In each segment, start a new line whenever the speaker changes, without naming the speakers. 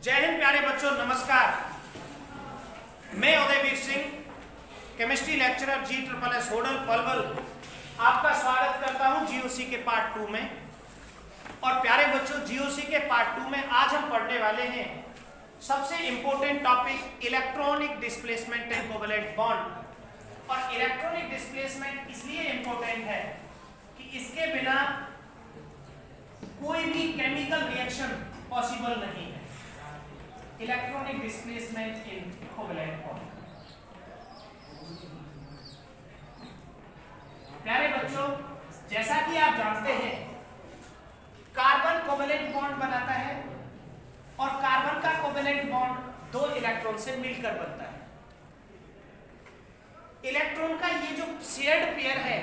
जय हिंद प्यारे बच्चों, नमस्कार। मैं Udayveer Singh, chemistry lecturer G++ Hodal Palwal, आपका स्वागत करता हूं जीओसी के पार्ट 2 में। और प्यारे बच्चों, जीओसी के पार्ट 2 में आज हम पढ़ने वाले हैं सबसे important topic electronic displacement and covalent bond. और इलेक्ट्रॉनिक डिस्प्लेसमेंट इसलिए इंपॉर्टेंट है कि इसके बिना कोई भी केमिकल रिएक्शन पॉसिबल नहीं है। Electronic displacement in covalent bond. प्यारे बच्चों, जैसा कि आप जानते हैं, कार्बन कोवेलेंट बॉन्ड बनाता है और कार्बन का कोवेलेंट बॉन्ड 2 इलेक्ट्रॉन से मिलकर बनता है। इलेक्ट्रॉन का ये जो शेयर्ड पेयर है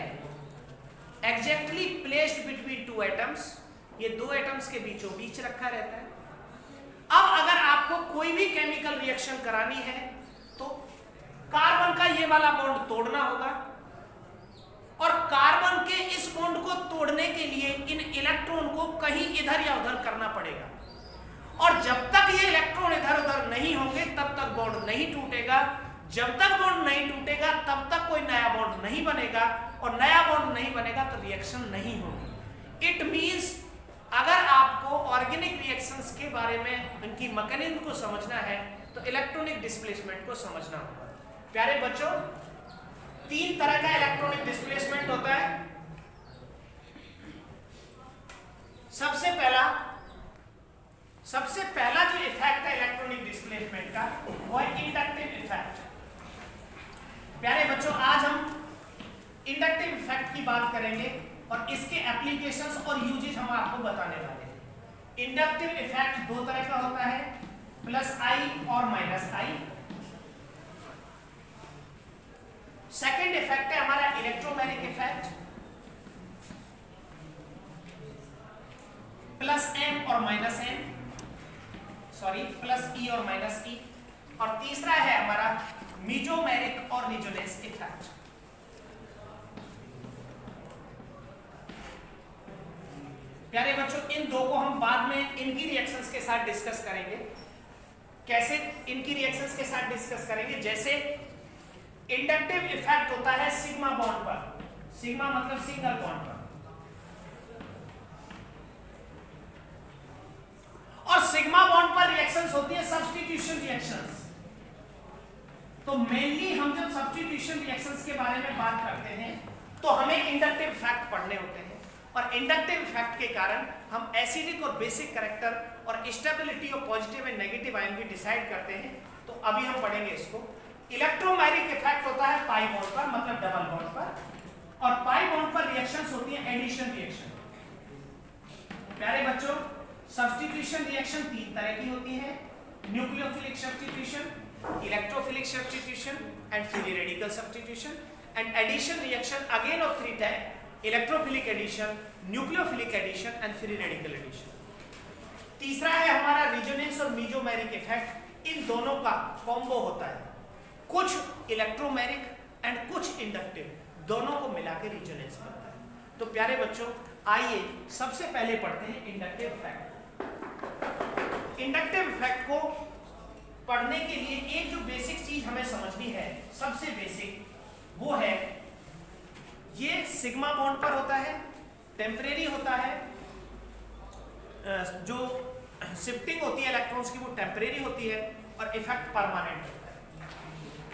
एग्जैक्टली प्लेस्ड बिटवीन 2 एटम्स, ये 2 एटम्स के बीचों बीच रखा रहता है। अब अगर आपको कोई भी केमिकल रिएक्शन करानी है तो कार्बन का ये वाला बॉन्ड तोड़ना होगा और कार्बन के इस बॉन्ड को तोड़ने के लिए इन इलेक्ट्रॉन को कहीं इधर या उधर करना पड़ेगा। और जब तक ये इलेक्ट्रॉन इधर उधर नहीं होंगे तब तक बॉन्ड नहीं टूटेगा। जब तक बॉन्ड नहीं टूटेगा तब तक कोई नया बॉन्ड नहीं बनेगा, और नया बॉन्ड नहीं बनेगा तो रिएक्शन नहीं होगी। इट मींस अगर आपको ऑर्गेनिक रिएक्शंस के बारे में उनकी मैकेनिज्म को समझना है तो इलेक्ट्रॉनिक डिस्प्लेसमेंट को समझना होगा। प्यारे बच्चों, 3 तरह का इलेक्ट्रॉनिक डिस्प्लेसमेंट होता है। सबसे पहला जो इफेक्ट है इलेक्ट्रॉनिक डिस्प्लेसमेंट का वो है इंडक्टिव इफेक्ट। प्यारे बच्चों, आज हम इंडक्टिव इफेक्ट की बात करेंगे और इसके एप्लीकेशंस और यूजेस हम आपको बताने वाले हैं। इंडक्टिव इफेक्ट 2 तरह का होता है, +I और -I। सेकेंड इफेक्ट है हमारा इलेक्ट्रोमैग्नेटिक इफेक्ट, +M और -M, +E और -E। और तीसरा है हमारा मीजोमेरिक और रेजोनेंस इफेक्ट। प्यारे बच्चों, इन 2 को हम बाद में इनकी रिएक्शंस के साथ डिस्कस करेंगे। कैसे इनकी रिएक्शंस के साथ डिस्कस करेंगे? जैसे इंडक्टिव इफेक्ट होता है सिग्मा बॉन्ड पर, सिग्मा मतलब सिंगल बॉन्ड पर, और सिग्मा बॉन्ड पर रिएक्शंस होती है सब्स्टिट्यूशन रिएक्शंस। तो मेनली हम जब सब्स्टिट्यूशन रिएक्शंस के बारे में बात करते हैं तो हमें इंडक्टिव इफेक्ट पढ़ने होते हैं, और इंडक्टिव इफेक्ट के कारण हम एसिडिक और बेसिक कैरेक्टर और स्टेबिलिटी और पॉजिटिव एंड नेगेटिव आयन भी डिसाइड करते हैं। तो अभी हम पढ़ेंगे इसको। इलेक्ट्रोमैग्नेटिक इफेक्ट होता है पाई बॉन्ड पर, मतलब डबल बॉन्ड पर, और पाई बॉन्ड पर रिएक्शंस होती है एडिशन रिएक्शन। प्यारे बच्चों, सब्स्टिट्यूशन रिएक्शन 3 तरह की होती है, nucleophilic substitution, electrophilic substitution and free radical substitution. And addition reaction again of 3 type, electrophilic addition, nucleophilic addition and free radical addition. तीसरा है हमारा रेजोनेंस और मीजोमेरिक इफेक्ट। इन दोनों का कॉम्बो होता है, कुछ इलेक्ट्रोमेरिक एंड कुछ इंडक्टिव, दोनों को मिला के रेजोनेंस बनता है। तो प्यारे बच्चों, आइए सबसे पहले पढ़ते हैं इंडक्टिव इफेक्ट। इंडक्टिव इफेक्ट को पढ़ने के लिए एक जो बेसिक चीज हमें समझनी है, सबसे बेसिक, वो है ये सिग्मा बॉन्ड पर होता है, टेम्परेरी होता है। जो शिफ्टिंग होती है इलेक्ट्रॉन्स की वो टेम्परेरी होती है, और इफेक्ट परमानेंट होता है।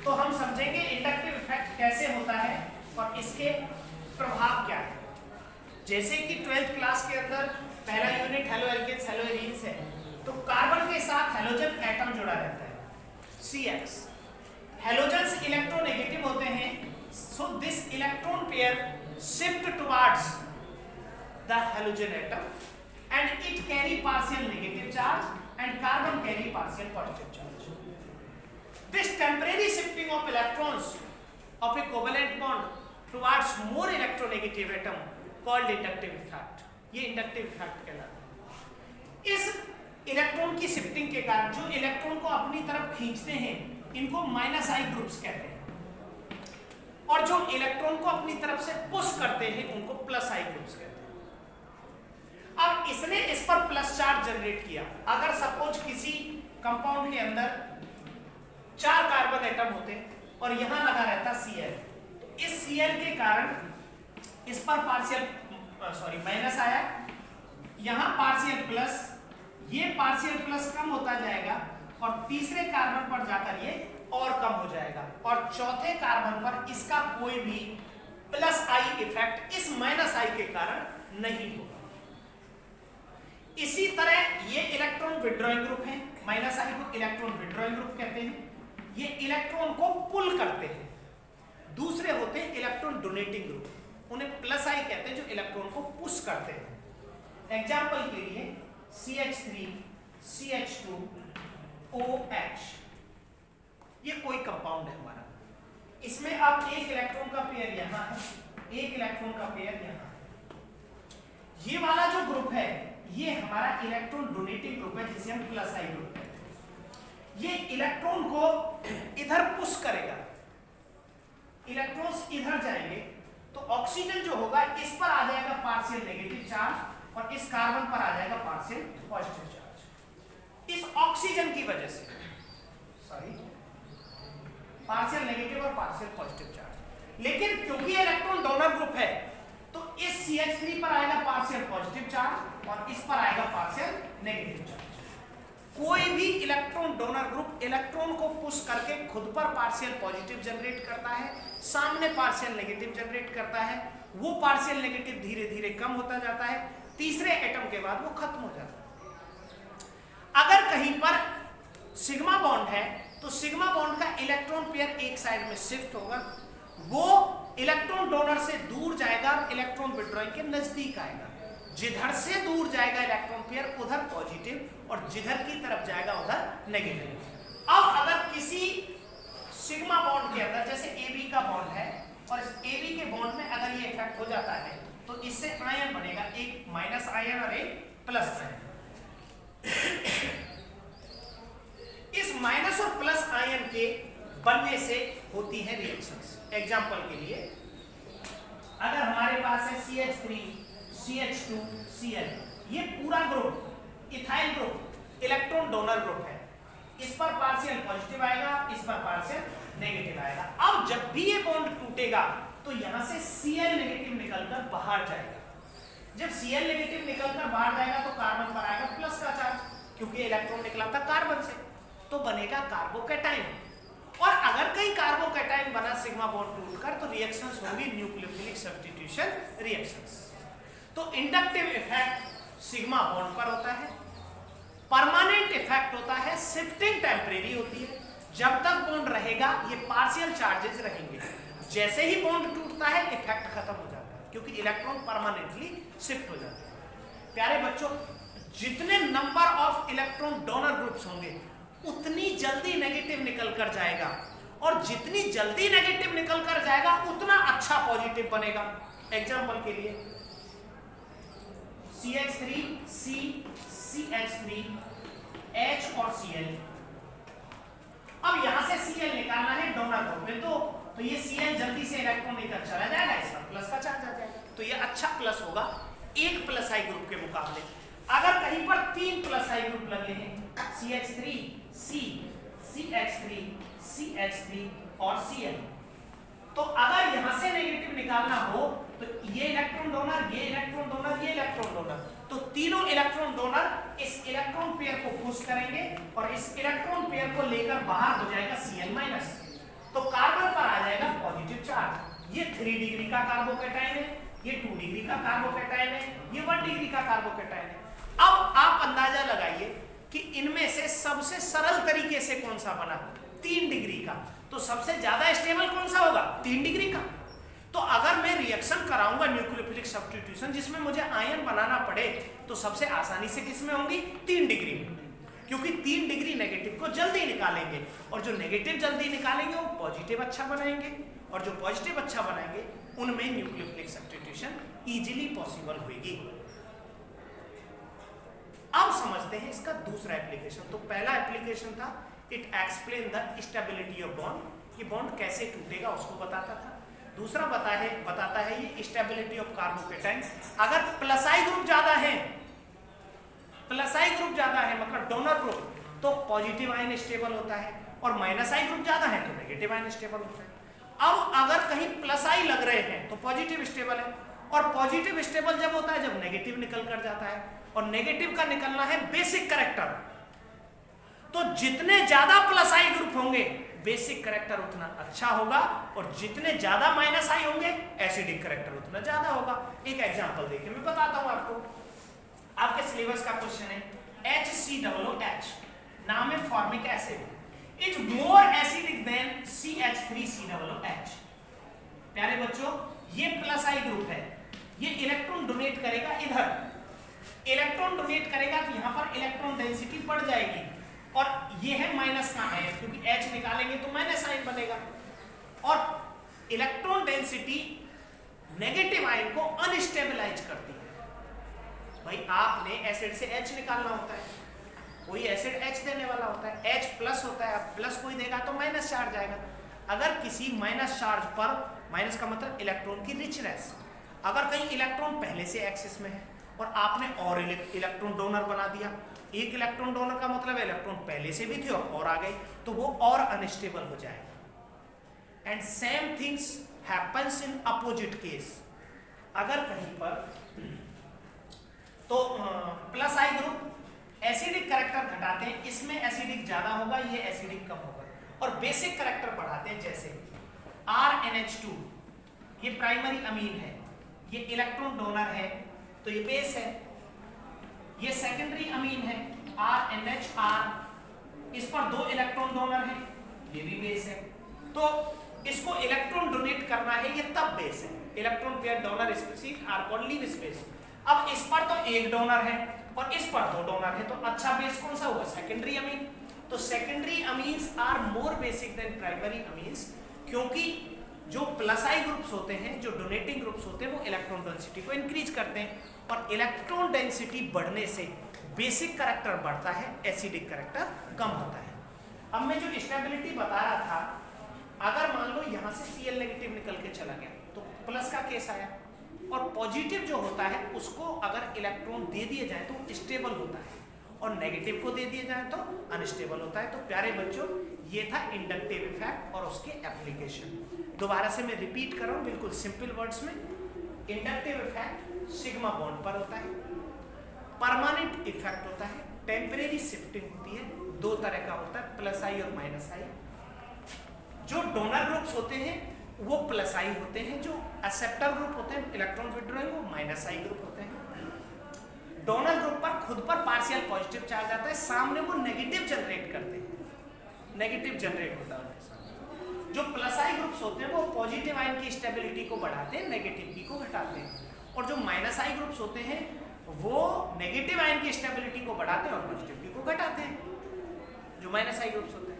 तो हम समझेंगे इंडक्टिव इफेक्ट कैसे होता है और इसके प्रभाव क्या है। जैसे कि 12th क्लास के अंदर पहला unit halo alkanes halo arenes है, तो कार्बन के साथ हेलोजन एटम जुड़ा रहता है, CX। हेलोजन्स इलेक्ट्रोनेगेटिव होते हैं, so this electron pair shift towards the halogen atom and it carry partial negative charge and carbon carry partial positive charge. This temporary shifting of electrons of a covalent bond towards more electronegative atom called inductive effect. ये inductive effect कहलाता है। इस electron की shifting के कारण जो electron को अपनी तरफ खींचते हैं इनको -I ग्रुप्स कहते हैं, और जो इलेक्ट्रॉन को अपनी तरफ से पुश करते हैं उनको +I ग्रुप्स कहते हैं। अब इसने इस पर प्लस चार्ज जनरेट किया। अगर सपोज किसी कंपाउंड के अंदर 4 कार्बन एटम होते हैं और यहां लगा रहता Cl। इस Cl के कारण इस पर पार्शियल माइनस आया, यहां पार्शियल प्लस, ये पार्शियल प्लस कम होता जाएगा और तीसरे कार्बन पर जाकर ये और कम हो जाएगा और चौथे कार्बन पर इसका कोई भी प्लस आई इफेक्ट इस माइनस आई के कारण नहीं होगा। इसी तरह ये इलेक्ट्रॉन विड्रॉइंग ग्रुप है, माइनस आई को इलेक्ट्रॉन विड्रॉइंग ग्रुप कहते हैं, ये इलेक्ट्रॉन को पुल करते हैं। दूसरे होते हैं इलेक्ट्रॉन डोनेटिंग ग्रुप, उन्हें प्लस आई कहते हैं जो इलेक्ट्रॉन को पुश करते हैं। एग्जाम्पल के लिए CH3 CH2 OH, ये कोई कंपाउंड है हमारा, इसमें अब एक इलेक्ट्रॉन का पेयर यहां है, एक इलेक्ट्रॉन का पेयर यहां है। ये वाला जो ग्रुप है ये हमारा इलेक्ट्रॉन डोनेटिंग ग्रुप है जिसे हम प्लस आई ग्रुप कहते हैं। ये इलेक्ट्रॉन को इधर पुश करेगा, इलेक्ट्रॉन्स इधर जाएंगे तो ऑक्सीजन जो होगा इस पर आ जाएगा पार्शियल नेगेटिव चार्ज और इस कार्बन पर आ जाएगा पार्शियल पॉजिटिव चार्ज। इस ऑक्सीजन की वजह से पार्शियल नेगेटिव और पार्शियल पॉजिटिव चार्ज। लेकिन क्योंकि इलेक्ट्रॉन डोनर ग्रुप है तो इस CH3 पर आएगा पार्शियल पॉजिटिव चार्ज और इस पर आएगा पार्शियल नेगेटिव चार्ज। कोई भी इलेक्ट्रॉन डोनर ग्रुप इलेक्ट्रॉन को पुश करके खुद पर पार्शियल पॉजिटिव जनरेट करता है, सामने पार्शियल नेगेटिव जनरेट करता है, वो पार्शियल नेगेटिव धीरे धीरे कम होता जाता है, तीसरे एटम के बाद वो खत्म हो जाता है। अगर कहीं पर सिग्मा बॉन्ड है तो सिग्मा बॉन्ड का इलेक्ट्रॉन पेयर एक साइड में शिफ्ट होगा, वो इलेक्ट्रॉन डोनर से दूर जाएगा, इलेक्ट्रॉन विड्रॉइंग के नजदीक आएगा। जिधर से दूर जाएगा इलेक्ट्रॉन पेयर उधर पॉजिटिव और जिधर की तरफ जाएगा उधर नेगेटिव। अब अगर किसी सिग्मा बॉन्ड के अंदर जैसे AB का बॉन्ड है और इस AB के बॉन्ड में अगर ये इफेक्ट हो जाता है तो इससे आयन बनेगा, एक माइनस आयन और एक प्लस आयन। इस माइनस और प्लस आयन के बनने से होती है रिएक्शंस। एग्जांपल के लिए अगर हमारे पास है CH3 CH2 Cl, ये पूरा group ethyl group electron donor group है, इस पर पार्शियल पॉजिटिव आएगा, इस पर पार्शियल नेगेटिव आएगा। अब जब भी ये बॉन्ड टूटेगा तो यहां से Cl नेगेटिव निकलकर बाहर जाएगा। जब Cl नेगेटिव निकलकर बाहर जाएगा तो कार्बन पर आएगा प्लस का चार्ज, क्योंकि इलेक्ट्रॉन निकला था कार्बन से, तो बनेगा कार्बोकैटायन। और अगर कहीं कार्बोकैटायन बना सिग्मा बॉन्ड टूटकर तो रिएक्शंस होंगी न्यूक्लियोफिलिक सब्स्टिट्यूशन रिएक्शंस। तो इंडक्टिव इफेक्ट सिग्मा बॉन्ड पर होता है, परमानेंट इफेक्ट होता है, शिफ्टिंग टेम्परेरी होती है। जब तक बॉन्ड रहेगा ये पार्शियल चार्जेस रहेंगे, जैसे ही बॉन्ड टूटता है इफेक्ट खत्म हो जाता है क्योंकि इलेक्ट्रॉन परमानेंटली शिफ्ट हो जाते हैं। प्यारे बच्चों, जितने number of electron donor groups होंगे उतनी जल्दी नेगेटिव निकल कर जाएगा और जितनी जल्दी नेगेटिव निकल कर जाएगा उतना अच्छा पॉजिटिव बनेगा। एग्जांपल के लिए CH3 C CH3 H और Cl। अब यहां से Cl निकालना है डोनर ग्रुप में, तो ये Cl जल्दी से इलेक्ट्रॉन लेकर चला जाएगा, इसका प्लस का चार्ज आ जाएगा, तो ये अच्छा प्लस होगा एक प्लस आई ग्रुप के मुकाबले। अगर कहीं पर 3 प्लस आई ग्रुप लगे हैं CH3 C CH3 CH3 और Cl, तो अगर यहां से नेगेटिव निकालना हो तो ये इलेक्ट्रॉन डोनर, ये इलेक्ट्रॉन डोनर, ये इलेक्ट्रॉन डोनर, तो तीनों इलेक्ट्रॉन डोनर इस इलेक्ट्रॉन पेयर को पुश करेंगे और इस इलेक्ट्रॉन पेयर को लेकर बाहर हो जाएगा Cl-, तो कार्बन पर आ जाएगा पॉजिटिव चार्ज। ये 3 डिग्री का कार्बोकैटायन है, ये 2 डिग्री का कार्बोकैटायन है, ये 1 डिग्री का कार्बोकैटायन है। अब आप अंदाजा लगाइए कि इनमें से सबसे सरल तरीके से कौन सा बना, 3 डिग्री का, तो सबसे ज्यादा स्टेबल कौन सा होगा, 3 डिग्री का। तो अगर मैं रिएक्शन कराऊंगा न्यूक्लियोफिलिक सब्स्टिट्यूशन जिसमें मुझे आयन बनाना पड़े तो सबसे आसानी से किसमें होंगी, 3 डिग्री में, क्योंकि 3 डिग्री नेगेटिव को जल्दी निकालेंगे और जो नेगेटिव जल्दी निकालेंगे वो पॉजिटिव अच्छा बनाएंगे और जो पॉजिटिव अच्छा बनाएंगे उनमें न्यूक्लियोफिलिक सब्स्टिट्यूशन इजीली पॉसिबल होगी। अब समझते हैं इसका दूसरा एप्लीकेशन। तो पहला एप्लीकेशन था it explain the stability of bond, कि बॉन्ड कैसे टूटेगा उसको बताता था। दूसरा बताता है ये स्टेबिलिटी ऑफ कार्बोकैटायन। अगर प्लस आई ग्रुप ज्यादा है, प्लस आई ग्रुप ज्यादा है मतलब डोनर ग्रुप, तो पॉजिटिव आयन स्टेबल होता है, और माइनस आई ग्रुप ज्यादा है तो नेगेटिव आयन स्टेबल होता है। अब अगर कहीं प्लस आई लग रहे हैं तो पॉजिटिव स्टेबल है, और पॉजिटिव स्टेबल जब होता है जब नेगेटिव निकल कर जाता है, और नेगेटिव का निकलना है बेसिक कैरेक्टर। तो जितने ज्यादा प्लस आई ग्रुप होंगे बेसिक कैरेक्टर उतना अच्छा होगा, और जितने ज्यादा माइनस आई होंगे एसिडिक कैरेक्टर उतना ज्यादा होगा। एक एग्जांपल देखिए, मैं बताता हूं आपको, आपके सिलेबस का क्वेश्चन है HCOOH, नाम है formic acid, is more acidic then CH3COOH। प्यारे बच्चों, ये प्लस आई ग्रुप है, ये इलेक्ट्रॉन डोनेट करेगा इधर, इलेक्ट्रॉन डोनेट करेगा तो यहां पर इलेक्ट्रॉन डेंसिटी बढ़ जाएगी, और ये है माइनस का आयन, क्योंकि H निकालेंगे तो माइनस आयन बनेगा, और इलेक्ट्रॉन डेंसिटी नेगेटिव आयन को अनस्टेबलाइज करती है। भाई आपने एसिड से H निकालना होता है, कोई एसिड H देने वाला होता है, H प्लस होता है, अब प्लस कोई देगा तो माइनस चार्ज आएगा। अगर किसी माइनस चार्ज पर, माइनस का मतलब इलेक्ट्रॉन की रिचनेस, अगर कहीं इलेक्ट्रॉन पहले से एक्सिस में है और आपने और इलेक्ट्रॉन डोनर बना दिया, एक इलेक्ट्रॉन डोनर का मतलब इलेक्ट्रॉन पहले से भी थे और आ गए, तो वो और अनस्टेबल हो जाएगा। And same things happens in opposite case, अगर कहीं पर तो प्लस आई ग्रुप एसिडिक कैरेक्टर घटाते हैं, इसमें एसिडिक ज्यादा होगा, ये एसिडिक कम होगा, और बेसिक कैरेक्टर बढ़ाते हैं, जैसे RNH2, ये प्राइमरी अमीन है, ये इलेक्ट्रॉन डोनर है तो ये बेस है, ये सेकेंडरी अमीन है RNHR, इस पर 2 इलेक्ट्रॉन डोनर है, ये भी बेस है, तो इसको इलेक्ट्रॉन डोनेट करना है, ये तब बेस है, electron pair donor species are called Lewis bases. अब इस पर तो 1 डोनर है और इस पर 2 डोनर है, तो अच्छा बेस कौन सा होगा? Secondary amine. तो secondary amines are more basic than primary amines, क्योंकि जो प्लस आई ग्रुप्स होते हैं, जो डोनेटिंग ग्रुप्स होते हैं, वो इलेक्ट्रॉन डेंसिटी को इंक्रीज करते हैं, और इलेक्ट्रॉन डेंसिटी बढ़ने से बेसिक कैरेक्टर बढ़ता है, एसिडिक कैरेक्टर कम होता है। अब मैं जो स्टेबिलिटी बता रहा था, अगर मान लो यहां से Cl नेगेटिव निकल के चला गया तो प्लस का केस आया, और पॉजिटिव जो होता है उसको अगर इलेक्ट्रॉन दे दिए जाए तो स्टेबल होता है, और नेगेटिव को दे दिए जाए तो अनस्टेबल होता है। तो प्यारे बच्चों, ये था इंडक्टिव इफेक्ट और उसके एप्लीकेशन। दोबारा से मैं रिपीट कर रहा हूँ बिल्कुल सिंपल वर्ड्स में। इंडक्टिव इफेक्ट सिग्मा बॉन्ड पर होता है, परमानेंट इफेक्ट होता है, टेम्परेरी शिफ्टिंग होती है, 2 तरह का होता है, प्लस आई और माइनस आई। जो डोनर ग्रुप्स होते हैं वो प्लस आई होते हैं, जो एक्सेप्टर ग्रुप होते हैं इलेक्ट्रॉन विड्रॉइंग वो माइनस आई ग्रुप होते हैं। डोनर ग्रुप पर खुद पर पार्शियल पॉजिटिव चार्ज आता है, सामने वो नेगेटिव जनरेट करते हैं, नेगेटिव जनरेट होता है उनके साथ। जो प्लस आई ग्रुप्स होते हैं वो पॉजिटिव आयन की स्टेबिलिटी को बढ़ाते हैं, नेगेटिव की को घटाते हैं, और जो माइनस आई ग्रुप्स होते हैं वो नेगेटिव आयन की स्टेबिलिटी को बढ़ाते हैं और पॉजिटिव की को घटाते हैं, जो माइनस आई ग्रुप्स होते हैं।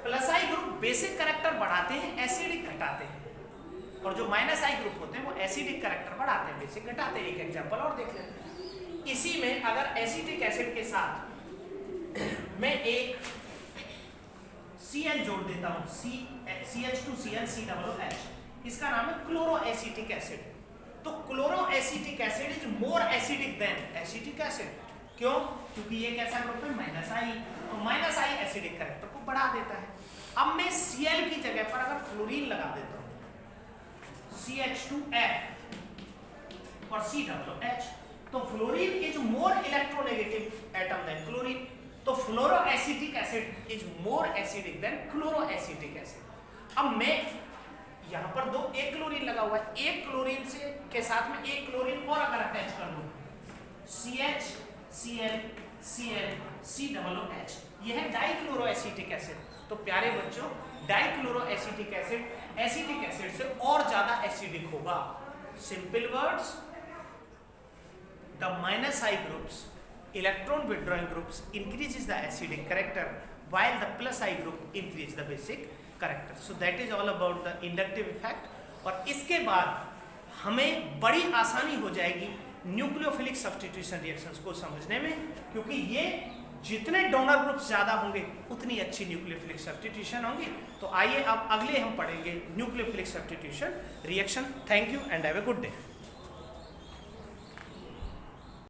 प्लस आई ग्रुप बेसिक कैरेक्टर बढ़ाते हैं, एसिडिक घटाते हैं, और जो माइनस आई ग्रुप होते हैं वो एसिडिक कैरेक्टर बढ़ाते हैं, बेसिक घटाते हैं। एक एग्जांपल और देख लेते हैं। इसी में अगर एसिटिक एसिड के साथ मैं एक Cl जोड़ देता हूं, CH2ClCOOH, इसका नाम है क्लोरो एसिटिक एसिड। तो chloro acetic acid is more acidic then acetic acid. क्यों? क्योंकि ये कैसा ग्रुप है? माइनस आई, और माइनस आई एसिडिक कैरेक्टर को बढ़ा देता है। अब मैं Cl की जगह पर अगर फ्लोरीन लगा देता हूं, CH2F और COOH, तो fluorine is more electronegative atom than chlorine, तो fluoro acetic acid is more acidic than chloro acetic acid. अब मैं यहां पर एक क्लोरीन लगा हुआ है, एक क्लोरीन से के साथ में एक क्लोरीन और अगर अटैच कर लूं, CHClClCOOH, यह है डाइक्लोरो एसिटिक एसिड। तो प्यारे बच्चों, dichloro acetic acid acetic acid से और ज्यादा एसिडिक होगा। Simple words, the minus I groups, electron withdrawing groups, increases the acidic character, while the plus I group increase the basic character. So that is all about the inductive effect. और इसके बाद हमें बड़ी आसानी हो जाएगी nucleophilic substitution reactions को समझने में, क्योंकि ये जितने डोनर ग्रुप्स ज्यादा होंगे उतनी अच्छी न्यूक्लियोफिलिक सब्स्टिट्यूशन होंगी। तो आइए अब अगले हम पढ़ेंगे nucleophilic substitution reaction. Thank you and have a good day.